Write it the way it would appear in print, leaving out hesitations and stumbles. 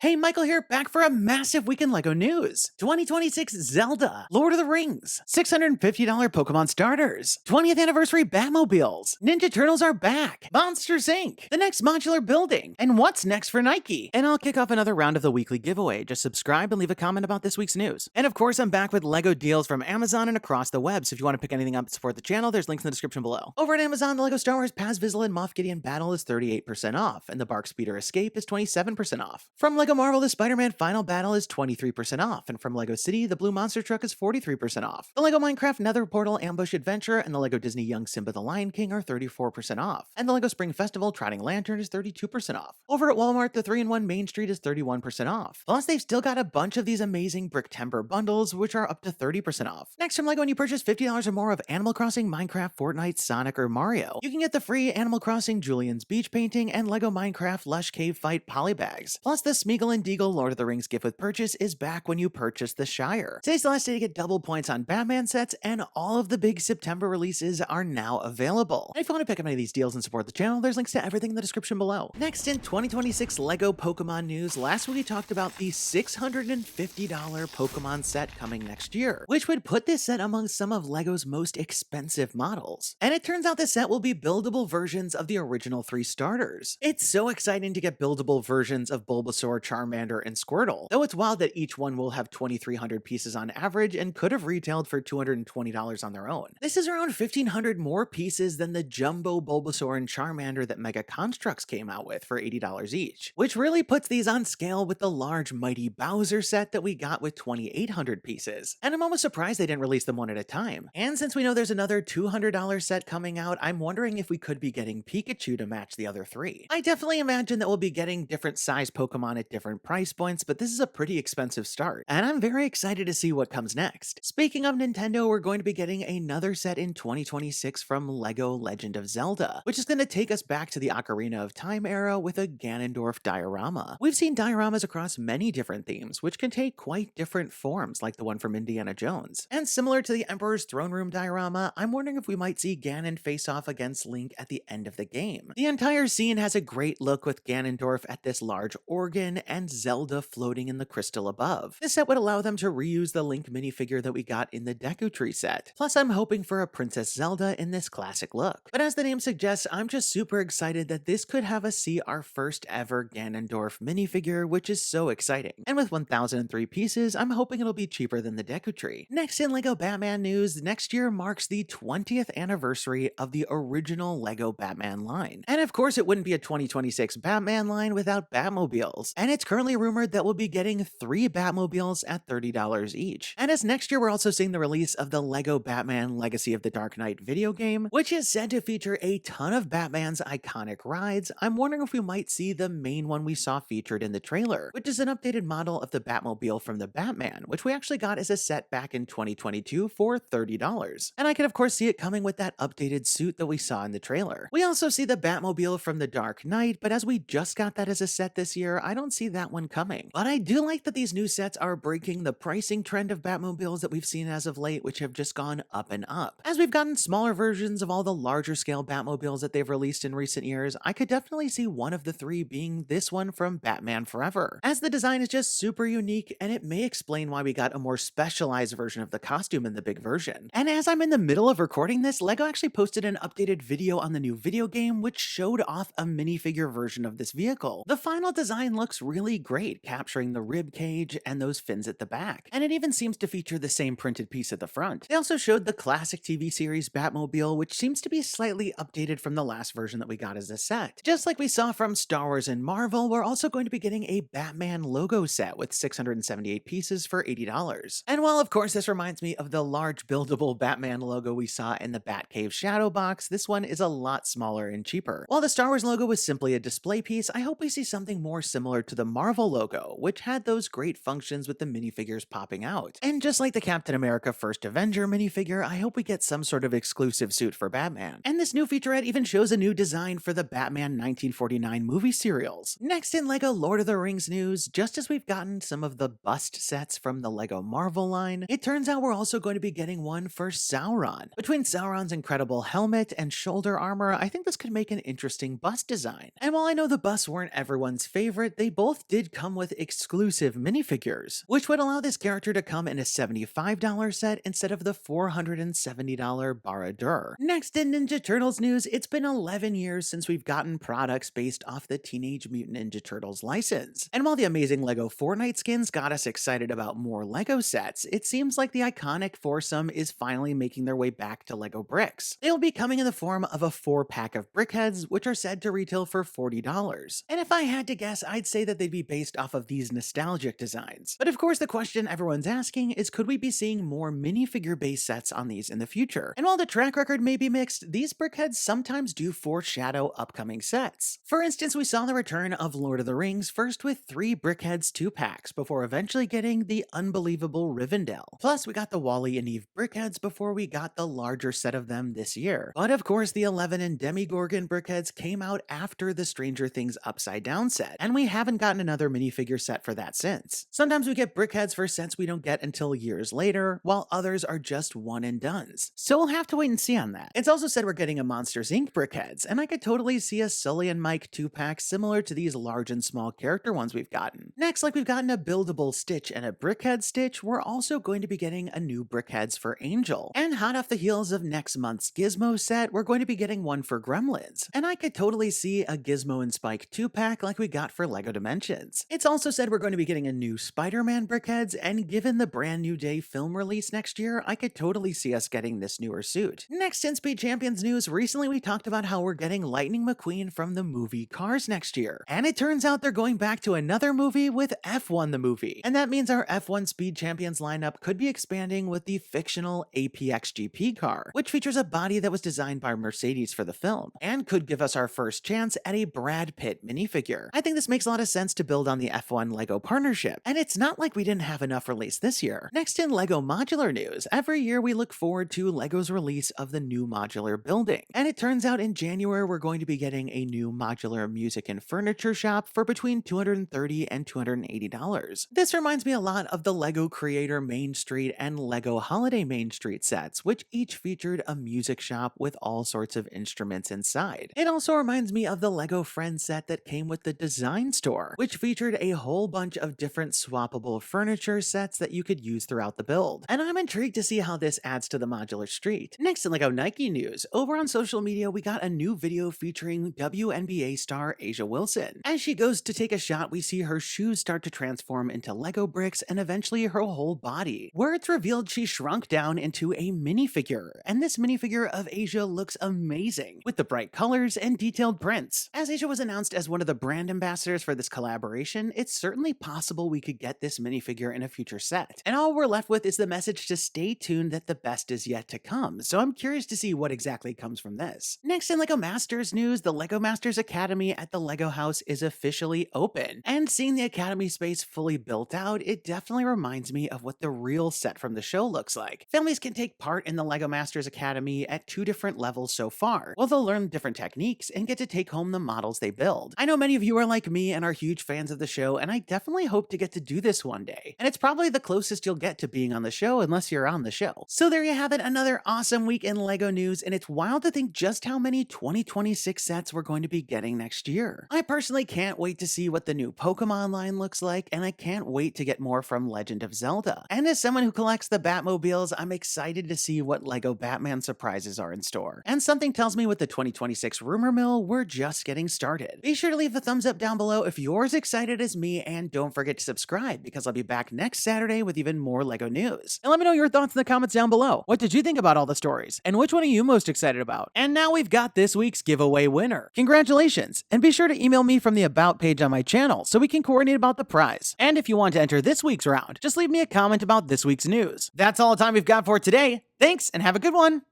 Hey, Michael here, back for a massive week in LEGO news. 2026 Zelda, Lord of the Rings, $650 Pokemon starters, 20th anniversary Batmobiles, Ninja Turtles are back, Monsters Inc., the next modular building, and what's next for Nike. And I'll kick off another round of the weekly giveaway. Just subscribe and leave a comment about this week's news. And of course, I'm back with LEGO deals from Amazon and across the web, so if you want to pick anything up to support the channel, there's links in the description below. Over at Amazon, the LEGO Star Wars Paz Vizsla and Moff Gideon battle is 38% off, and the Bark Speeder Escape is 27% off. From LEGO Marvel, the SpiderMan Final Battle is 23% off, and from LEGO City, the Blue Monster Truck is 43% off. The LEGO Minecraft Nether Portal Ambush Adventure and the LEGO Disney Young Simba the Lion King are 34% off, and the LEGO Spring Festival Trotting Lantern is 32% off. Over at Walmart, the 3-in-1 Main Street is 31% off. Plus, they've still got a bunch of these amazing Bricktember bundles, which are up to 30% off. Next, from LEGO, when you purchase $50 or more of Animal Crossing, Minecraft, Fortnite, Sonic, or Mario, you can get the free Animal Crossing Julian's Beach painting and LEGO Minecraft Lush Cave Fight polybags. Plus, the Smeagol and Deagle Lord of the Rings gift with purchase is back when you purchase the Shire. Today's the last day to get double points on Batman sets, and all of the big September releases are now available. And if you want to pick up any of these deals and support the channel, there's links to everything in the description below. Next, in 2026 LEGO Pokemon news, last week we talked about the $650 Pokemon set coming next year, which would put this set among some of LEGO's most expensive models. And it turns out this set will be buildable versions of the original 3 starters. It's so exciting to get buildable versions of Bulbasaur, Charmander, and Squirtle, though it's wild that each one will have 2,300 pieces on average and could have retailed for $220 on their own. This is around 1,500 more pieces than the jumbo Bulbasaur and Charmander that Mega Constructs came out with for $80 each, which really puts these on scale with the large Mighty Bowser set that we got with 2,800 pieces. And I'm almost surprised they didn't release them one at a time. And since we know there's another $200 set coming out, I'm wondering if we could be getting Pikachu to match the other 3. I definitely imagine that we'll be getting different size Pokemon at different price points, but this is a pretty expensive start, and I'm very excited to see what comes next. Speaking of Nintendo, we're going to be getting another set in 2026 from LEGO Legend of Zelda, which is going to take us back to the Ocarina of Time era with a Ganondorf diorama. We've seen dioramas across many different themes, which can take quite different forms, like the one from Indiana Jones. And similar to the Emperor's Throne Room diorama, I'm wondering if we might see Ganon face off against Link at the end of the game. The entire scene has a great look with Ganondorf at this large organ and Zelda floating in the crystal above. This set would allow them to reuse the Link minifigure that we got in the Deku Tree set. Plus, I'm hoping for a Princess Zelda in this classic look. But as the name suggests, I'm just super excited that this could have us see our first ever Ganondorf minifigure, which is so exciting. And with 1,003 pieces, I'm hoping it'll be cheaper than the Deku Tree. Next, in LEGO Batman news, next year marks the 20th anniversary of the original LEGO Batman line. And of course, it wouldn't be a 2026 Batman line without Batmobiles. And it's currently rumored that we'll be getting 3 Batmobiles at $30 each. And as next year, we're also seeing the release of the LEGO Batman Legacy of the Dark Knight video game, which is said to feature a ton of Batman's iconic rides. I'm wondering if we might see the main one we saw featured in the trailer, which is an updated model of the Batmobile from the Batman, which we actually got as a set back in 2022 for $30. And I could of course see it coming with that updated suit that we saw in the trailer. We also see the Batmobile from the Dark Knight, but as we just got that as a set this year, I don't see that one coming. But I do like that these new sets are breaking the pricing trend of Batmobiles that we've seen as of late, which have just gone up and up. As we've gotten smaller versions of all the larger scale Batmobiles that they've released in recent years, I could definitely see one of the 3 being this one from Batman Forever, as the design is just super unique and it may explain why we got a more specialized version of the costume in the big version. And as I'm in the middle of recording this, LEGO actually posted an updated video on the new video game which showed off a minifigure version of this vehicle. The final design looks really great, capturing the rib cage and those fins at the back, and it even seems to feature the same printed piece at the front. They also showed the classic TV series Batmobile, which seems to be slightly updated from the last version that we got as a set. Just like we saw from Star Wars and Marvel, we're also going to be getting a Batman logo set with 678 pieces for $80. And while of course this reminds me of the large buildable Batman logo we saw in the Batcave shadow box, this one is a lot smaller and cheaper. While the Star Wars logo was simply a display piece, I hope we see something more similar to the Marvel logo, which had those great functions with the minifigures popping out. And just like the Captain America First Avenger minifigure, I hope we get some sort of exclusive suit for Batman. And this new featurette even shows a new design for the Batman 1949 movie serials. Next in LEGO Lord of the Rings news, just as we've gotten some of the bust sets from the LEGO Marvel line, it turns out we're also going to be getting one for Sauron. Between Sauron's incredible helmet and shoulder armor, I think this could make an interesting bust design. And while I know the busts weren't everyone's favorite, they both both did come with exclusive minifigures, which would allow this character to come in a $75 set instead of the $470 Baradur. Next in Ninja Turtles news, it's been 11 years since we've gotten products based off the Teenage Mutant Ninja Turtles license. And while the amazing LEGO Fortnite skins got us excited about more LEGO sets, it seems like the iconic foursome is finally making their way back to LEGO bricks. They'll be coming in the form of a 4-pack of brickheads, which are said to retail for $40. And if I had to guess, I'd say that they'd be based off of these nostalgic designs. But of course, the question everyone's asking is, could we be seeing more minifigure-based sets on these in the future? And while the track record may be mixed, these brickheads sometimes do foreshadow upcoming sets. For instance, we saw the return of Lord of the Rings first with 3 brickheads 2-packs before eventually getting the unbelievable Rivendell. Plus, we got the Wally and Eve brickheads before we got the larger set of them this year. But of course, the 11 and Demigorgon brickheads came out after the Stranger Things Upside Down set, and we haven't gotten another minifigure set for that since. Sometimes we get brickheads for sets we don't get until years later, while others are just one and dones. So we'll have to wait and see on that. It's also said we're getting a Monsters Inc. brickheads, and I could totally see a Sully and Mike 2-pack similar to these large and small character ones we've gotten. Next, like we've gotten a buildable Stitch and a brickhead Stitch, we're also going to be getting a new brickheads for Angel. And hot off the heels of next month's Gizmo set, we're going to be getting one for Gremlins. And I could totally see a Gizmo and Spike 2-pack like we got for LEGO Dimensions. It's also said we're going to be getting a new SpiderMan brickheads, and given the brand new day film release next year, I could totally see us getting this newer suit. Next in Speed Champions news, recently we talked about how we're getting Lightning McQueen from the movie Cars next year. And it turns out they're going back to another movie with F1 the movie. And that means our F1 Speed Champions lineup could be expanding with the fictional APXGP car, which features a body that was designed by Mercedes for the film, and could give us our first chance at a Brad Pitt minifigure. I think this makes a lot of sense to build on the F1 LEGO partnership, and it's not like we didn't have enough released this year. Next in LEGO Modular news, every year we look forward to LEGO's release of the new modular building, and it turns out in January we're going to be getting a new modular music and furniture shop for between $230 and $280. This reminds me a lot of the LEGO Creator Main Street and LEGO Holiday Main Street sets, which each featured a music shop with all sorts of instruments inside. It also reminds me of the LEGO Friends set that came with the Design Store, which featured a whole bunch of different swappable furniture sets that you could use throughout the build. And I'm intrigued to see how this adds to the modular street. Next in LEGO Nike news, over on social media we got a new video featuring WNBA star Asia Wilson. As she goes to take a shot, we see her shoes start to transform into LEGO bricks and eventually her whole body, where it's revealed she shrunk down into a minifigure. And this minifigure of Asia looks amazing, with the bright colors and detailed prints. As Asia was announced as one of the brand ambassadors for this collaboration, it's certainly possible we could get this minifigure in a future set. And all we're left with is the message to stay tuned that the best is yet to come, so I'm curious to see what exactly comes from this. Next in LEGO Masters news, the LEGO Masters Academy at the LEGO house is officially open. And seeing the Academy space fully built out, it definitely reminds me of what the real set from the show looks like. Families can take part in the LEGO Masters Academy at 2 different levels so far, where they'll learn different techniques and get to take home the models they build. I know many of you are like me and are huge fans of the show, and I definitely hope to get to do this one day. And it's probably the closest you'll get to being on the show unless you're on the show. So there you have it, another awesome week in LEGO news, and it's wild to think just how many 2026 sets we're going to be getting next year. I personally can't wait to see what the new Pokémon line looks like, and I can't wait to get more from Legend of Zelda. And as someone who collects the Batmobiles, I'm excited to see what LEGO Batman surprises are in store. And something tells me with the 2026 rumor mill, we're just getting started. Be sure to leave a thumbs up down below if you're as excited as me, and don't forget to subscribe because I'll be back next Saturday with even more LEGO news. And let me know your thoughts in the comments down below. What did you think about all the stories? And which one are you most excited about? And now we've got this week's giveaway winner. Congratulations! And be sure to email me from the About page on my channel so we can coordinate about the prize. And if you want to enter this week's round, just leave me a comment about this week's news. That's all the time we've got for today. Thanks and have a good one!